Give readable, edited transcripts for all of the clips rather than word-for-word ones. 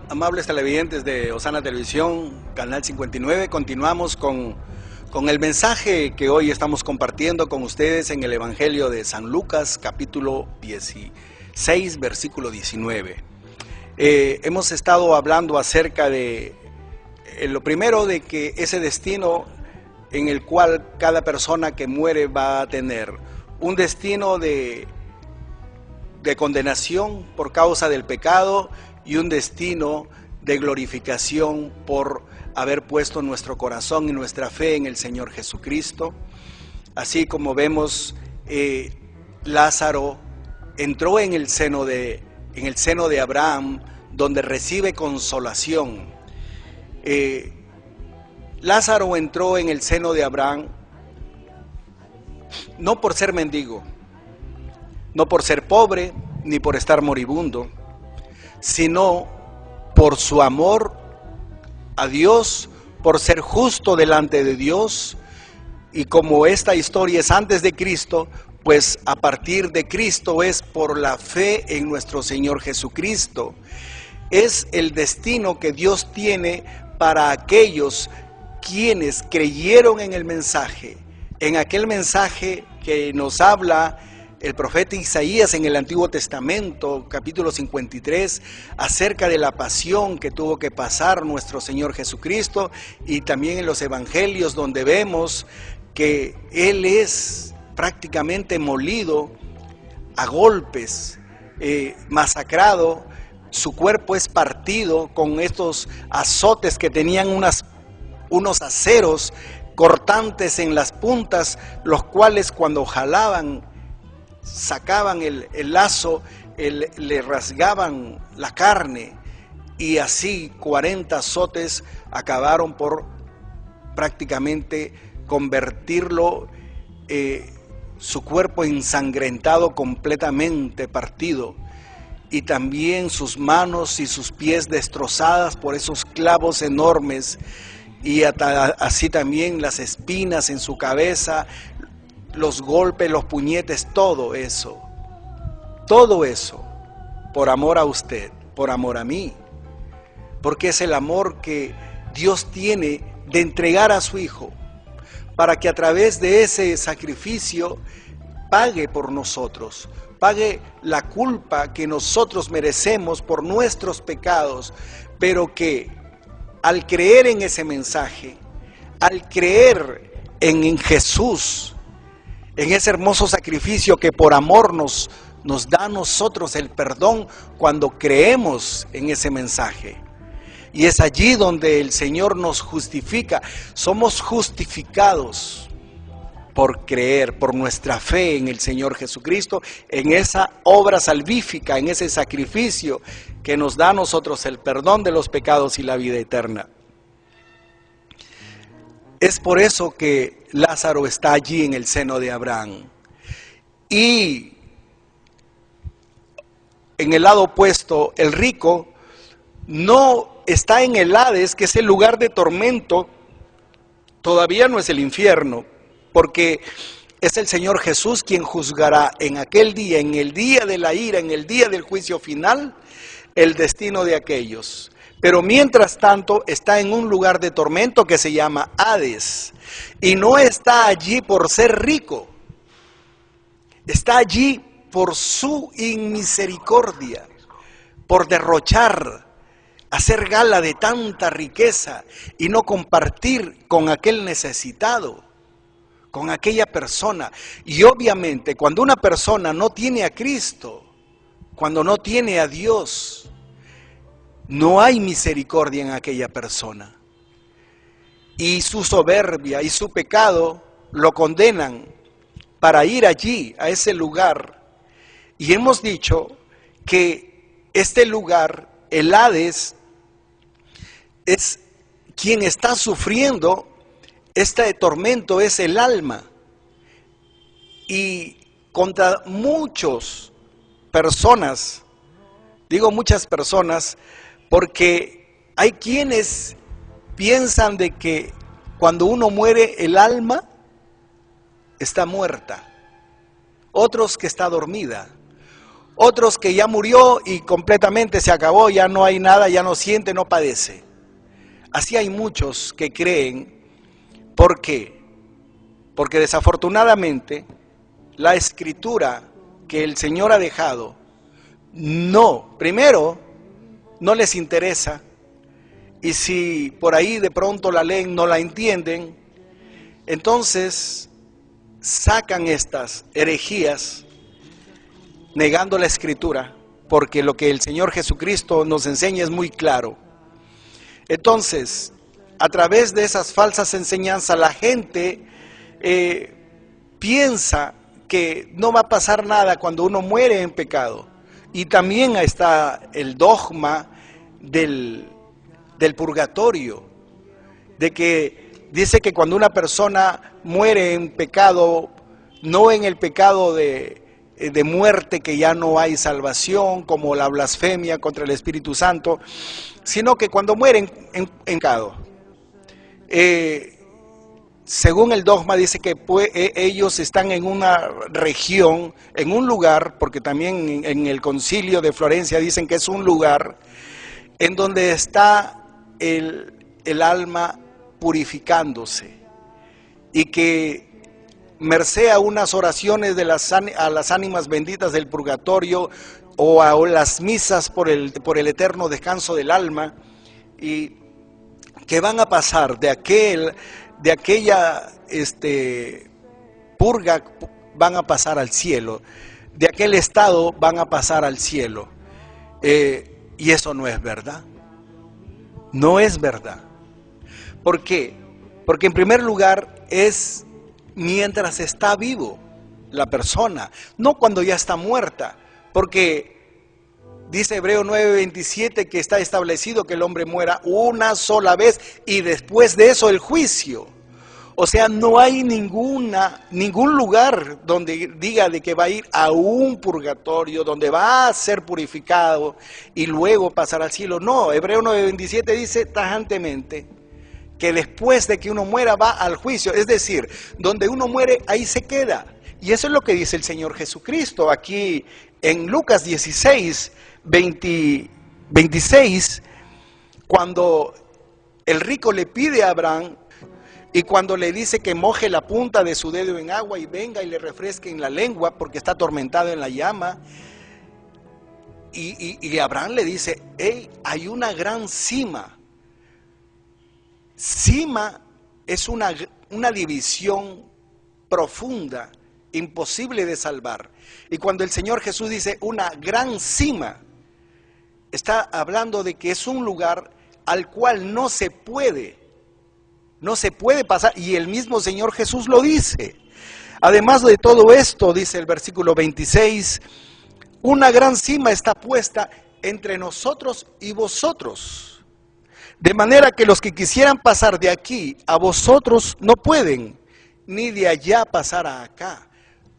Amables televidentes de Osana Televisión, Canal 59, continuamos con el mensaje que hoy estamos compartiendo con ustedes en el Evangelio de San Lucas, capítulo 16, versículo 19. Hemos estado hablando acerca de lo primero, de que ese destino en el cual cada persona que muere va a tener un destino de condenación por causa del pecado y un destino de glorificación por haber puesto nuestro corazón y nuestra fe en el Señor Jesucristo. Así como vemos, Lázaro entró en el seno de Abraham, donde recibe consolación. Lázaro entró en el seno de Abraham no por ser mendigo, no por ser pobre, ni por estar moribundo, sino por su amor a Dios, por ser justo delante de Dios. Y como esta historia es antes de Cristo, pues a partir de Cristo es por la fe en nuestro Señor Jesucristo. Es el destino que Dios tiene para aquellos quienes creyeron en el mensaje, en aquel mensaje que nos habla el profeta Isaías en el Antiguo Testamento, capítulo 53, acerca de la pasión que tuvo que pasar nuestro Señor Jesucristo, y también en los evangelios donde vemos que Él es prácticamente molido a golpes, masacrado, su cuerpo es partido con estos azotes que tenían unos aceros cortantes en las puntas, los cuales cuando jalaban, sacaban el lazo, le rasgaban la carne, y así 40 azotes acabaron por prácticamente convertirlo, su cuerpo ensangrentado, completamente partido, y también sus manos y sus pies destrozadas por esos clavos enormes, y así también las espinas en su cabeza, los golpes, los puñetes, todo eso por amor a usted, por amor a mí, porque es el amor que Dios tiene de entregar a su Hijo, para que a través de ese sacrificio pague por nosotros, pague la culpa que nosotros merecemos por nuestros pecados, pero que al creer en ese mensaje, al creer en Jesús, en ese hermoso sacrificio que por amor nos da a nosotros el perdón cuando creemos en ese mensaje. Y es allí donde el Señor nos justifica. Somos justificados por creer, por nuestra fe en el Señor Jesucristo, en esa obra salvífica, en ese sacrificio que nos da a nosotros el perdón de los pecados y la vida eterna. Es por eso que Lázaro está allí en el seno de Abraham. Y en el lado opuesto, el rico no está en el Hades, que es el lugar de tormento. Todavía no es el infierno, porque es el Señor Jesús quien juzgará en aquel día, en el día de la ira, en el día del juicio final, el destino de aquellos. Pero mientras tanto está en un lugar de tormento que se llama Hades, y no está allí por ser rico, está allí por su inmisericordia, por derrochar, hacer gala de tanta riqueza y no compartir con aquel necesitado, con aquella persona. Y obviamente cuando una persona no tiene a Cristo, cuando no tiene a Dios, no hay misericordia en aquella persona. Y su soberbia y su pecado lo condenan para ir allí, a ese lugar. Y hemos dicho que este lugar, el Hades, es quien está sufriendo este tormento, es el alma. Y contra muchas personas, digo muchas personas, porque hay quienes piensan de que cuando uno muere el alma está muerta, otros que está dormida, Otros que ya murió y completamente se acabó, ya no hay nada, ya no siente, no padece. Así hay muchos que creen. ¿Por qué? Porque desafortunadamente la escritura que el Señor ha dejado, primero, no les interesa, y si por ahí de pronto la leen, no la entienden, entonces sacan estas herejías negando la escritura, porque lo que el Señor Jesucristo nos enseña es muy claro. Entonces, a través de esas falsas enseñanzas, la gente piensa que no va a pasar nada cuando uno muere en pecado. Y también está el dogma del purgatorio, de que dice que cuando una persona muere en pecado, no en el pecado de muerte, que ya no hay salvación, como la blasfemia contra el Espíritu Santo, sino que cuando mueren en pecado, según el dogma dice que ellos están en una región, en un lugar, porque también en el concilio de Florencia dicen que es un lugar en donde está el alma purificándose, y que merced a unas oraciones de a las ánimas benditas del purgatorio, o a las misas por el eterno descanso del alma, y que van a pasar de aquella purga, van a pasar al cielo, de aquel estado van a pasar al cielo. Y eso no es verdad. No es verdad. ¿Por qué? Porque en primer lugar es mientras está vivo la persona, no cuando ya está muerta, porque dice Hebreo 9:27 que está establecido que el hombre muera una sola vez y después de eso el juicio. O sea, no hay ningún lugar donde diga de que va a ir a un purgatorio, donde va a ser purificado y luego pasar al cielo. No, Hebreo 9:27 dice tajantemente que después de que uno muera va al juicio. Es decir, donde uno muere, ahí se queda. Y eso es lo que dice el Señor Jesucristo aquí en Lucas 26, cuando el rico le pide a Abraham, y cuando le dice que moje la punta de su dedo en agua y venga y le refresque en la lengua porque está atormentado en la llama, y Abraham le dice, hey, hay una gran cima. Cima es una división profunda, imposible de salvar. Y cuando el Señor Jesús dice una gran cima, está hablando de que es un lugar al cual no se puede pasar, y el mismo Señor Jesús lo dice. Además de todo esto, dice el versículo 26, una gran cima está puesta entre nosotros y vosotros, de manera que los que quisieran pasar de aquí a vosotros no pueden, ni de allá pasar a acá.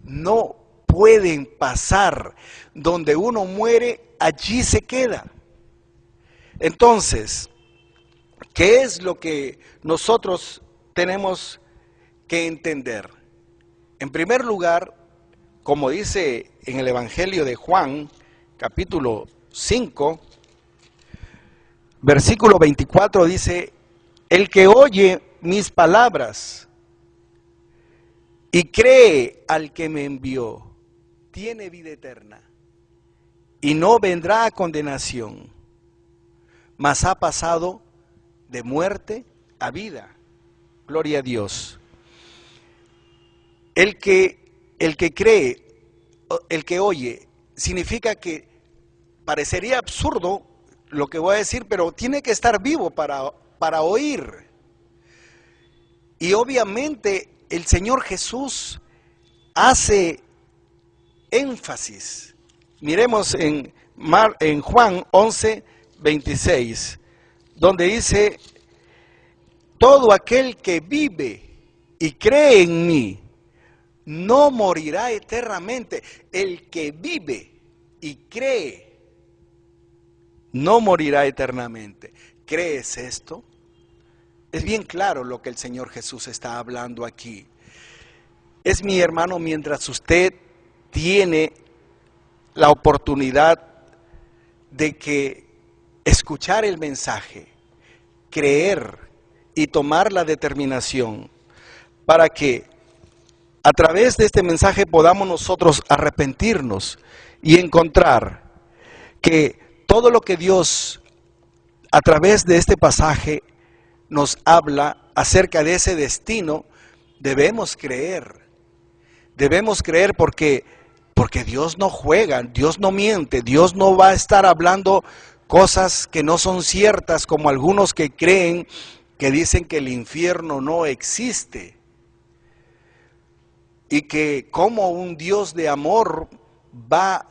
No pueden pasar. Donde uno muere, allí se queda. Entonces, ¿qué es lo que nosotros tenemos que entender? En primer lugar, como dice en el Evangelio de Juan, capítulo 5, versículo 24, dice, el que oye mis palabras y cree al que me envió, tiene vida eterna y no vendrá a condenación, mas ha pasado de muerte a vida. Gloria a Dios. El que cree, el que oye, significa que parecería absurdo lo que voy a decir, pero tiene que estar vivo para oír. Y obviamente el Señor Jesús hace énfasis. Miremos en Juan 11:26, donde dice, todo aquel que vive y cree en mí, no morirá eternamente. El que vive y cree, no morirá eternamente. ¿Crees esto? Es bien claro lo que el Señor Jesús está hablando aquí. Es, mi hermano, mientras usted tiene la oportunidad de que escuchar el mensaje, creer y tomar la determinación para que a través de este mensaje podamos nosotros arrepentirnos y encontrar que todo lo que Dios a través de este pasaje nos habla acerca de ese destino, debemos creer porque Dios no juega, Dios no miente, Dios no va a estar hablando cosas que no son ciertas como algunos que creen, que dicen que el infierno no existe y que como un Dios de amor va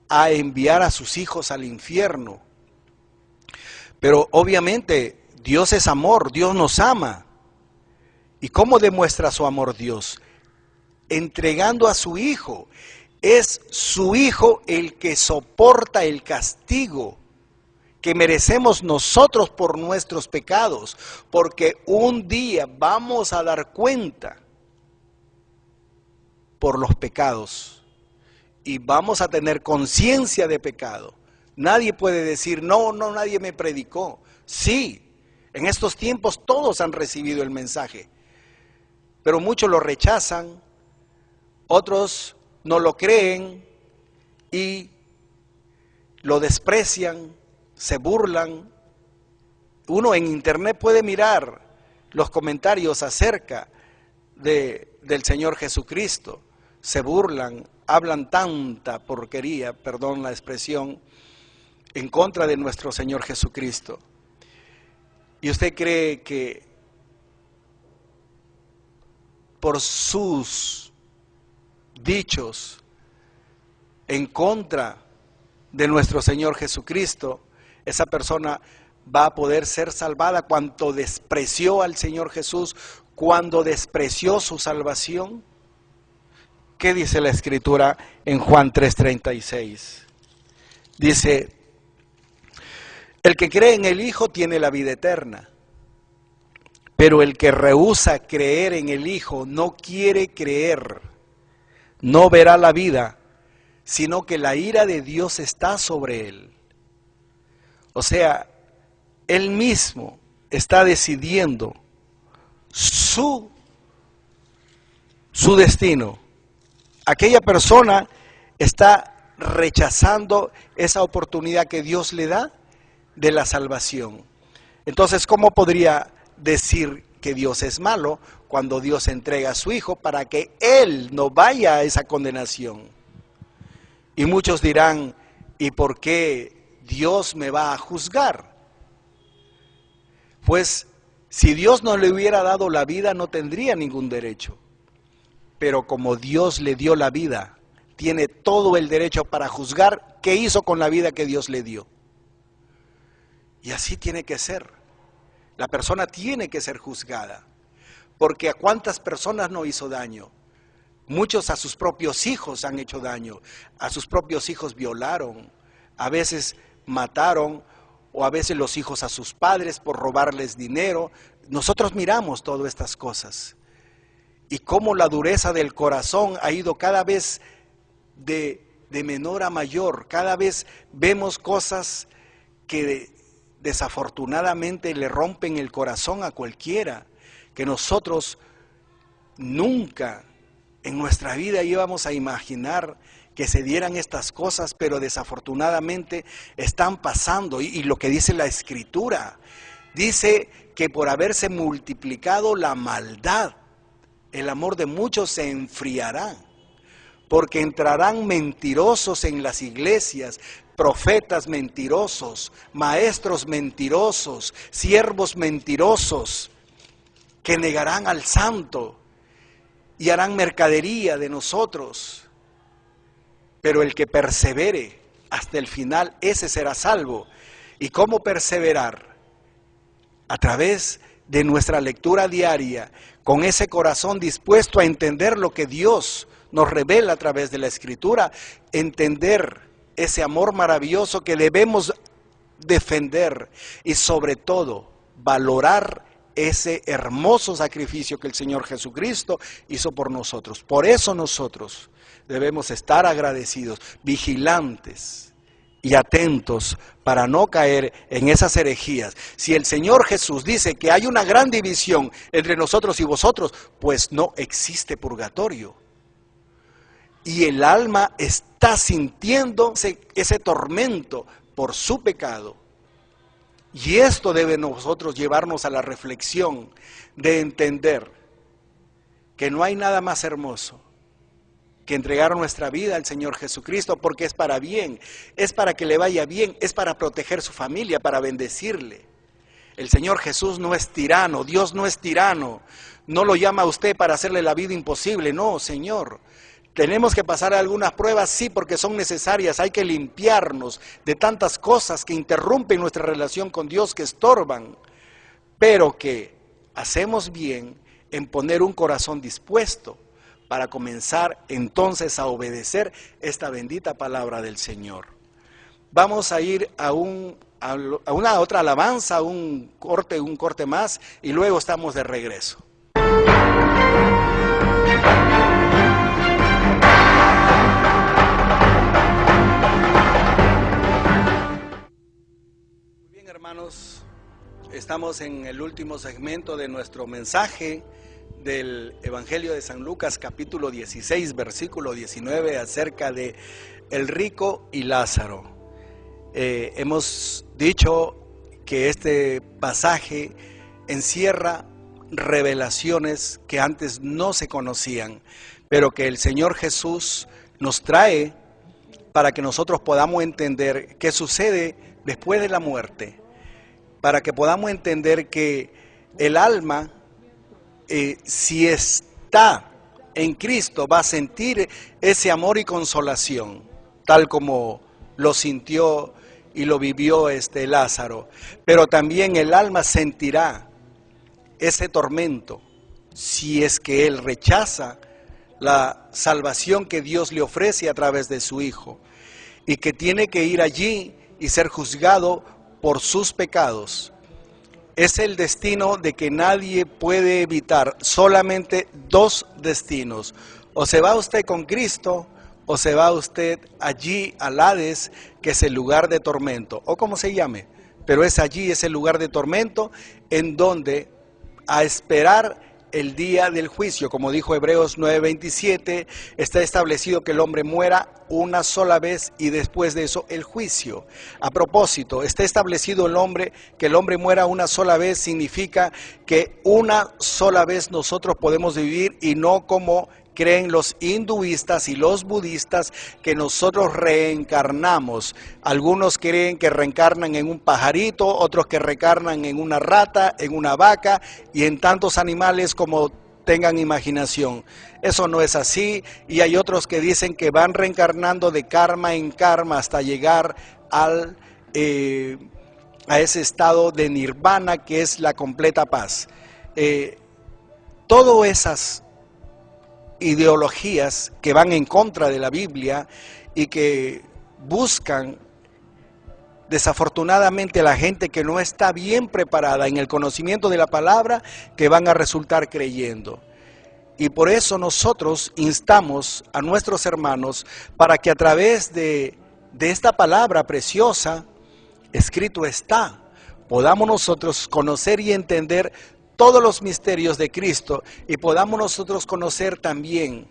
a enviar a sus hijos al infierno. Pero obviamente Dios es amor, Dios nos ama. ¿Y cómo demuestra su amor Dios? Entregando a su Hijo. Es su Hijo el que soporta el castigo que merecemos nosotros por nuestros pecados, porque un día vamos a dar cuenta por los pecados y vamos a tener conciencia de pecado. Nadie puede decir, no, nadie me predicó. Sí, en estos tiempos todos han recibido el mensaje, pero muchos lo rechazan, otros no lo creen y lo desprecian, se burlan. Uno en internet puede mirar los comentarios acerca del Señor Jesucristo. Se burlan, hablan tanta porquería, perdón la expresión, en contra de nuestro Señor Jesucristo. ¿Y usted cree que por sus dichos en contra de nuestro Señor Jesucristo, esa persona va a poder ser salvada cuando despreció al Señor Jesús, cuando despreció su salvación? ¿Qué dice la Escritura en Juan 3:36? Dice, el que cree en el Hijo tiene la vida eterna, pero el que rehúsa creer en el Hijo, no quiere creer, no verá la vida, sino que la ira de Dios está sobre él. O sea, él mismo está decidiendo su destino. Aquella persona está rechazando esa oportunidad que Dios le da de la salvación. Entonces, ¿cómo podría decir que Dios es malo cuando Dios entrega a su Hijo para que él no vaya a esa condenación? Y muchos dirán, ¿y por qué Dios me va a juzgar? Pues si Dios no le hubiera dado la vida, no tendría ningún derecho. Pero como Dios le dio la vida, tiene todo el derecho para juzgar qué hizo con la vida que Dios le dio. Y así tiene que ser. La persona tiene que ser juzgada. Porque ¿a cuántas personas no hizo daño? Muchos a sus propios hijos han hecho daño. A sus propios hijos violaron. A veces mataron. O a veces los hijos a sus padres por robarles dinero. Nosotros miramos todas estas cosas. Y cómo la dureza del corazón ha ido cada vez de menor a mayor. Cada vez vemos cosas que desafortunadamente le rompen el corazón a cualquiera, que nosotros nunca en nuestra vida íbamos a imaginar que se dieran estas cosas, pero desafortunadamente están pasando. Y lo que dice la Escritura, dice que por haberse multiplicado la maldad, el amor de muchos se enfriará, porque entrarán mentirosos en las iglesias, profetas mentirosos, maestros mentirosos, siervos mentirosos, que negarán al santo y harán mercadería de nosotros. Pero el que persevere hasta el final, ese será salvo. ¿Y cómo perseverar? A través de nuestra lectura diaria, con ese corazón dispuesto a entender lo que Dios nos revela a través de la Escritura, entender ese amor maravilloso que debemos defender y sobre todo valorar ese hermoso sacrificio que el Señor Jesucristo hizo por nosotros. Por eso nosotros debemos estar agradecidos, vigilantes y atentos para no caer en esas herejías. Si el Señor Jesús dice que hay una gran división entre nosotros y vosotros, pues no existe purgatorio. Y el alma está sintiendo ese tormento por su pecado. Y esto debe nosotros llevarnos a la reflexión de entender que no hay nada más hermoso que entregar nuestra vida al Señor Jesucristo, porque es para bien, es para que le vaya bien, es para proteger su familia, para bendecirle. El Señor Jesús no es tirano, Dios no es tirano, no lo llama a usted para hacerle la vida imposible, no, Señor. Tenemos que pasar algunas pruebas, sí, porque son necesarias, hay que limpiarnos de tantas cosas que interrumpen nuestra relación con Dios, que estorban, pero que hacemos bien en poner un corazón dispuesto para comenzar entonces a obedecer esta bendita palabra del Señor. Vamos a ir a una otra alabanza, un corte más, y luego estamos de regreso. Hermanos, estamos en el último segmento de nuestro mensaje del Evangelio de San Lucas, capítulo 16, versículo 19, acerca de el rico y Lázaro. Hemos dicho que este pasaje encierra revelaciones que antes no se conocían, pero que el Señor Jesús nos trae para que nosotros podamos entender qué sucede después de la muerte, para que podamos entender que el alma, si está en Cristo, va a sentir ese amor y consolación, tal como lo sintió y lo vivió Lázaro. Pero también el alma sentirá ese tormento si es que él rechaza la salvación que Dios le ofrece a través de su Hijo, y que tiene que ir allí y ser juzgado por sus pecados. Es el destino de que nadie puede evitar, solamente dos destinos: o se va usted con Cristo, o se va usted allí al Hades, que es el lugar de tormento, o como se llame, pero es allí, es el lugar de tormento, en donde a esperar el día del juicio. Como dijo Hebreos 9:27, está establecido que el hombre muera una sola vez y después de eso el juicio. A propósito, está establecido que el hombre muera una sola vez, significa que una sola vez nosotros podemos vivir, y no como creen los hinduistas y los budistas, que nosotros reencarnamos. Algunos creen que reencarnan en un pajarito, otros que reencarnan en una rata, en una vaca y en tantos animales como tengan imaginación. Eso no es así, y hay otros que dicen que van reencarnando de karma en karma hasta llegar a ese estado de nirvana, que es la completa paz. Todas esas ideologías que van en contra de la Biblia y que buscan desafortunadamente a la gente que no está bien preparada en el conocimiento de la palabra, que van a resultar creyendo. Y por eso nosotros instamos a nuestros hermanos para que a través de esta palabra preciosa, escrito está, podamos nosotros conocer y entender todos los misterios de Cristo, y podamos nosotros conocer también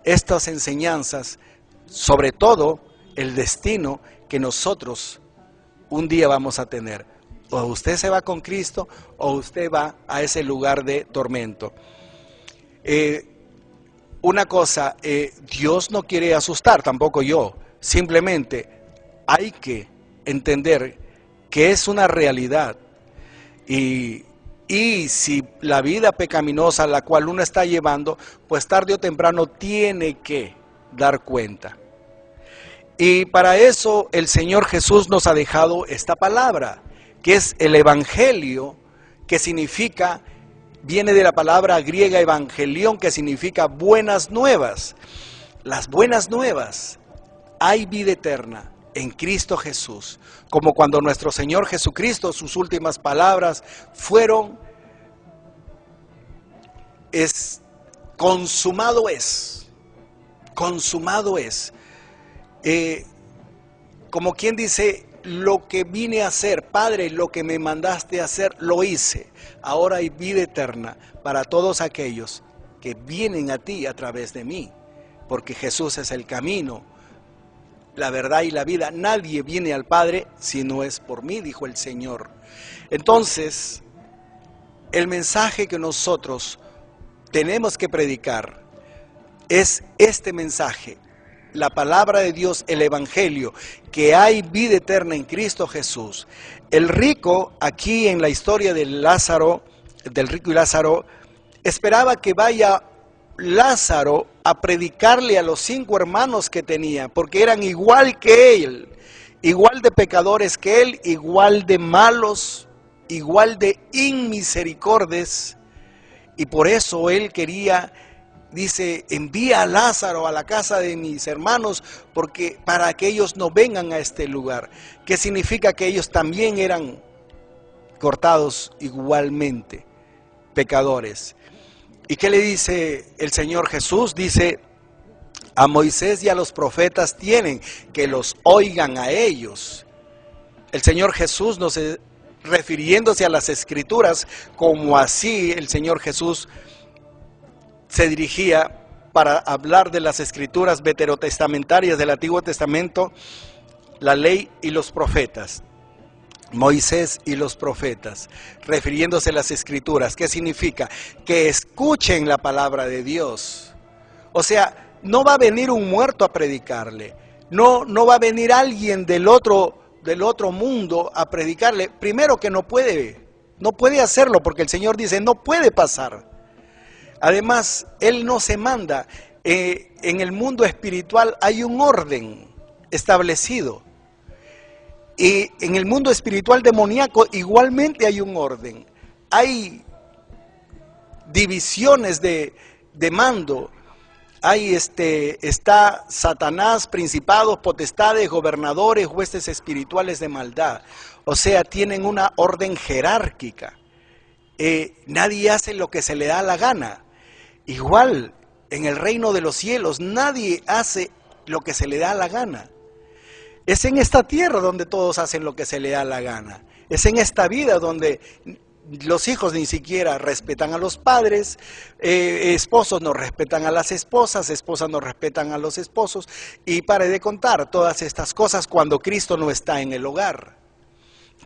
estas enseñanzas, sobre todo el destino que nosotros un día vamos a tener. O usted se va con Cristo, o usted va a ese lugar de tormento. Una cosa, Dios no quiere asustar, tampoco yo. Simplemente hay que entender que es una realidad. Y si la vida pecaminosa a la cual uno está llevando, pues tarde o temprano tiene que dar cuenta. Y para eso el Señor Jesús nos ha dejado esta palabra, que es el Evangelio, que significa, viene de la palabra griega evangelión, que significa buenas nuevas. Las buenas nuevas: hay vida eterna en Cristo Jesús, como cuando nuestro Señor Jesucristo, sus últimas palabras fueron: es consumado es. Consumado es. Como quien dice, lo que vine a hacer, Padre, lo que me mandaste a hacer, lo hice. Ahora hay vida eterna para todos aquellos que vienen a ti a través de mí, porque Jesús es el camino, la verdad y la vida. Nadie viene al Padre si no es por mí, dijo el Señor. Entonces, el mensaje que nosotros tenemos que predicar es este mensaje, la palabra de Dios, el Evangelio, que hay vida eterna en Cristo Jesús. El rico, aquí en la historia de Lázaro, del rico y Lázaro, esperaba que vaya Lázaro a predicarle a los 5 hermanos que tenía, porque eran igual que él, igual de pecadores que él, igual de malos, igual de inmisericordes, y por eso él quería, dice, envía a Lázaro a la casa de mis hermanos, porque para que ellos no vengan a este lugar, que significa que ellos también eran cortados igualmente, pecadores. ¿Y qué le dice el Señor Jesús? Dice, a Moisés y a los profetas tienen que los oigan a ellos. El Señor Jesús, refiriéndose a las Escrituras, como así el Señor Jesús se dirigía para hablar de las Escrituras veterotestamentarias del Antiguo Testamento, la ley y los profetas. Moisés y los profetas, refiriéndose a las Escrituras. ¿Qué significa? Que escuchen la palabra de Dios. O sea, no va a venir un muerto a predicarle, no va a venir alguien del otro mundo a predicarle. Primero que no puede hacerlo, porque el Señor dice, no puede pasar. Además, Él no se manda. En el mundo espiritual hay un orden establecido. Y en el mundo espiritual demoníaco igualmente hay un orden. Hay divisiones de mando. Está Satanás, principados, potestades, gobernadores, huestes espirituales de maldad. O sea, tienen una orden jerárquica. Nadie hace lo que se le da la gana. Igual, en el reino de los cielos, nadie hace lo que se le da la gana. Es en esta tierra donde todos hacen lo que se le da la gana. Es en esta vida donde los hijos ni siquiera respetan a los padres, esposos no respetan a las esposas no respetan a los esposos, y pare de contar todas estas cosas cuando Cristo no está en el hogar.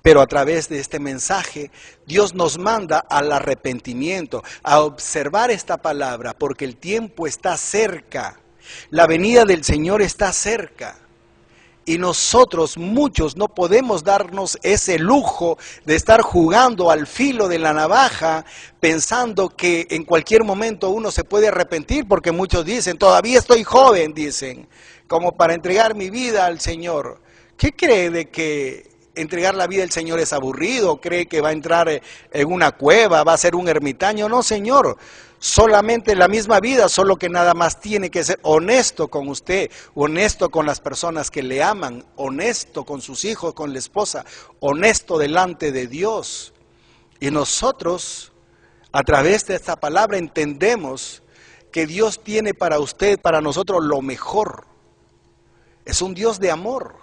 Pero a través de este mensaje, Dios nos manda al arrepentimiento, a observar esta palabra, porque el tiempo está cerca, la venida del Señor está cerca. Y nosotros, muchos, no podemos darnos ese lujo de estar jugando al filo de la navaja, pensando que en cualquier momento uno se puede arrepentir, porque muchos dicen, todavía estoy joven, dicen, como para entregar mi vida al Señor. ¿Qué cree de que entregar la vida al Señor es aburrido? ¿Cree que va a entrar en una cueva, va a ser un ermitaño? No, Señor. Solamente la misma vida, solo que nada más tiene que ser honesto con usted, honesto con las personas que le aman, honesto con sus hijos, con la esposa, honesto delante de Dios. Y nosotros, a través de esta palabra, entendemos que Dios tiene para usted, para nosotros, lo mejor. Es un Dios de amor,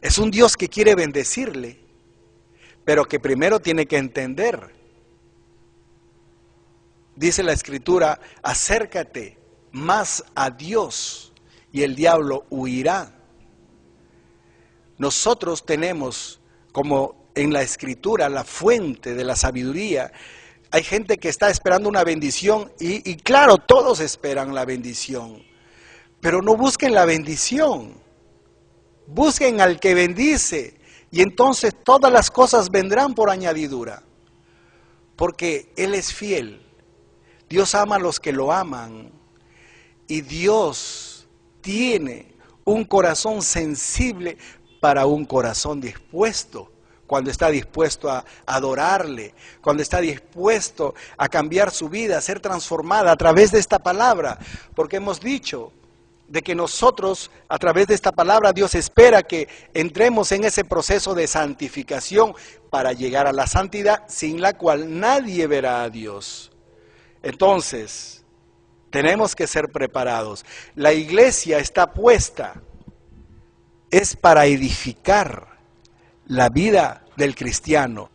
es un Dios que quiere bendecirle, pero que primero tiene que entender. Dice la Escritura, acércate más a Dios y el diablo huirá. Nosotros tenemos, como en la Escritura, la fuente de la sabiduría. Hay gente que está esperando una bendición y claro, todos esperan la bendición. Pero no busquen la bendición, busquen al que bendice y entonces todas las cosas vendrán por añadidura. Porque Él es fiel. Dios ama a los que lo aman y Dios tiene un corazón sensible para un corazón dispuesto, cuando está dispuesto a adorarle, cuando está dispuesto a cambiar su vida, a ser transformada a través de esta palabra, porque hemos dicho de que nosotros a través de esta palabra Dios espera que entremos en ese proceso de santificación para llegar a la santidad sin la cual nadie verá a Dios. Entonces, tenemos que ser preparados. La iglesia está puesta, es para edificar la vida del cristiano.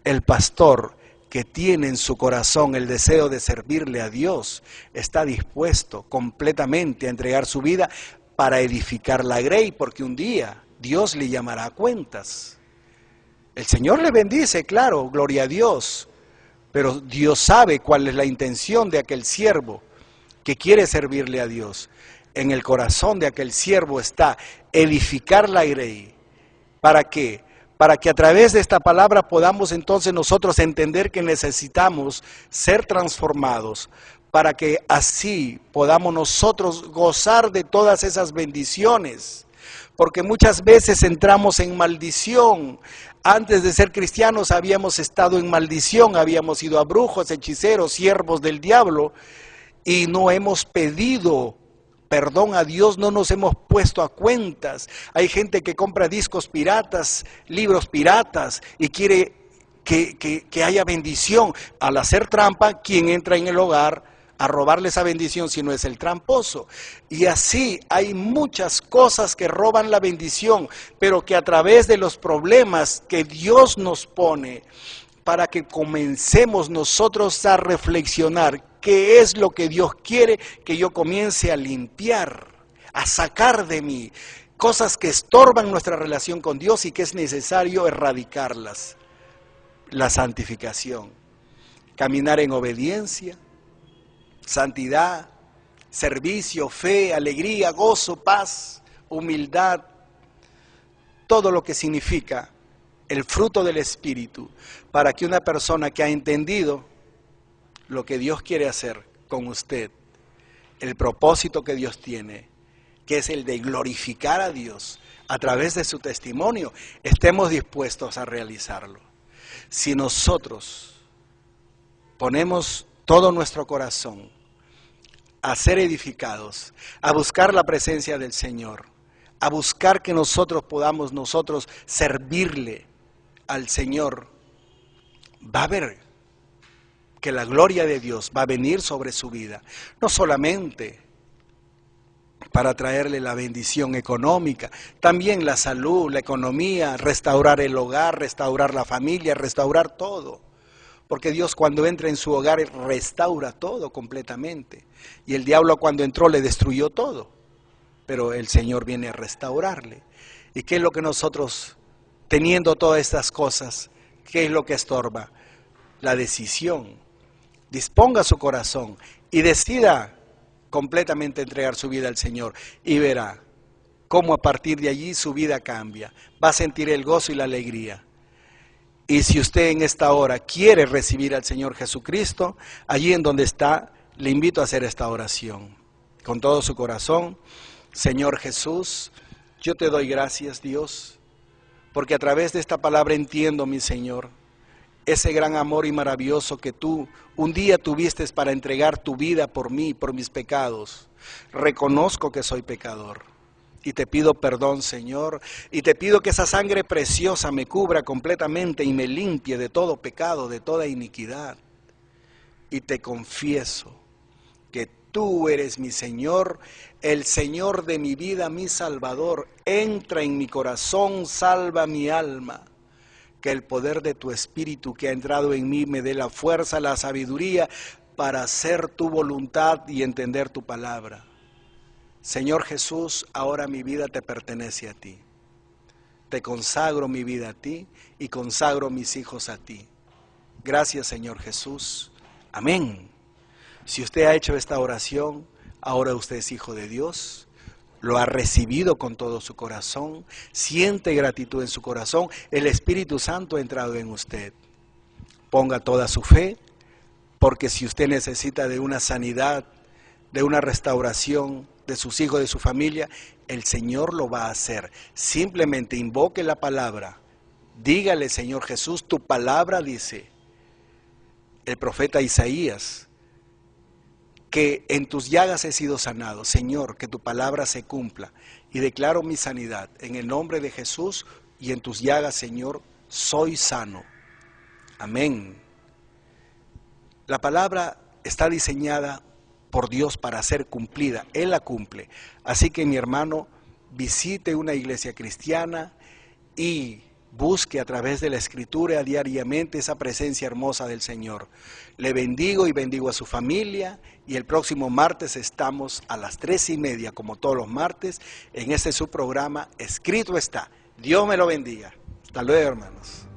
El pastor que tiene en su corazón el deseo de servirle a Dios está dispuesto completamente a entregar su vida para edificar la grey, porque un día Dios le llamará a cuentas. El Señor le bendice, claro, gloria a Dios, pero Dios sabe cuál es la intención de aquel siervo que quiere servirle a Dios. En el corazón de aquel siervo está edificar la grey. ¿Para qué? Para que a través de esta palabra podamos entonces nosotros entender que necesitamos ser transformados, para que así podamos nosotros gozar de todas esas bendiciones. Porque muchas veces entramos en maldición. Antes de ser cristianos habíamos estado en maldición, habíamos ido a brujos, hechiceros, siervos del diablo, y no hemos pedido perdón a Dios, no nos hemos puesto a cuentas. Hay gente que compra discos piratas, libros piratas y quiere que haya bendición. Al hacer trampa, ¿quién entra en el hogar a robarle esa bendición si no es el tramposo? Y así hay muchas cosas que roban la bendición, pero que a través de los problemas que Dios nos pone, para que comencemos nosotros a reflexionar qué es lo que Dios quiere que yo comience a limpiar, a sacar de mí cosas que estorban nuestra relación con Dios y que es necesario erradicarlas. La santificación, caminar en obediencia, santidad, servicio, fe, alegría, gozo, paz, humildad, todo lo que significa el fruto del Espíritu, para que una persona que ha entendido lo que Dios quiere hacer con usted, el propósito que Dios tiene, que es el de glorificar a Dios a través de su testimonio, estemos dispuestos a realizarlo. Si nosotros ponemos todo nuestro corazón a ser edificados, a buscar la presencia del Señor, a buscar que nosotros podamos servirle al Señor, va a ver que la gloria de Dios va a venir sobre su vida, no solamente para traerle la bendición económica, también la salud, la economía, restaurar el hogar, restaurar la familia, restaurar todo, porque Dios cuando entra en su hogar restaura todo completamente, y el diablo cuando entró le destruyó todo, pero el Señor viene a restaurarle. ¿Y qué es lo que nosotros, teniendo todas estas cosas, qué es lo que estorba? La decisión. Disponga su corazón y decida completamente entregar su vida al Señor y verá cómo a partir de allí su vida cambia. Va a sentir el gozo y la alegría. Y si usted en esta hora quiere recibir al Señor Jesucristo, allí en donde está, le invito a hacer esta oración. Con todo su corazón, Señor Jesús, yo te doy gracias, Dios, porque a través de esta palabra entiendo, mi Señor, ese gran amor y maravilloso que tú un día tuviste para entregar tu vida por mí, por mis pecados. Reconozco que soy pecador y te pido perdón, Señor, y te pido que esa sangre preciosa me cubra completamente y me limpie de todo pecado, de toda iniquidad. Y te confieso que tú eres mi Señor, el Señor de mi vida, mi Salvador. Entra en mi corazón, salva mi alma. Que el poder de tu Espíritu que ha entrado en mí me dé la fuerza, la sabiduría para hacer tu voluntad y entender tu palabra. Señor Jesús, ahora mi vida te pertenece a ti. Te consagro mi vida a ti y consagro mis hijos a ti. Gracias, Señor Jesús. Amén. Si usted ha hecho esta oración, ahora usted es hijo de Dios. Lo ha recibido con todo su corazón, siente gratitud en su corazón, el Espíritu Santo ha entrado en usted. Ponga toda su fe, porque si usted necesita de una sanidad, de una restauración de sus hijos, de su familia, el Señor lo va a hacer. Simplemente invoque la palabra, dígale, Señor Jesús, tu palabra dice, el profeta Isaías, que en tus llagas he sido sanado. Señor, que tu palabra se cumpla. Y declaro mi sanidad en el nombre de Jesús, y en tus llagas, Señor, soy sano. Amén. La palabra está diseñada por Dios para ser cumplida, Él la cumple. Así que mi hermano, visite una iglesia cristiana y busque a través de la Escritura diariamente esa presencia hermosa del Señor. Le bendigo y bendigo a su familia, y el próximo martes estamos a las 3:30, como todos los martes, en este su programa Escrito Está. Dios me lo bendiga. Hasta luego, hermanos.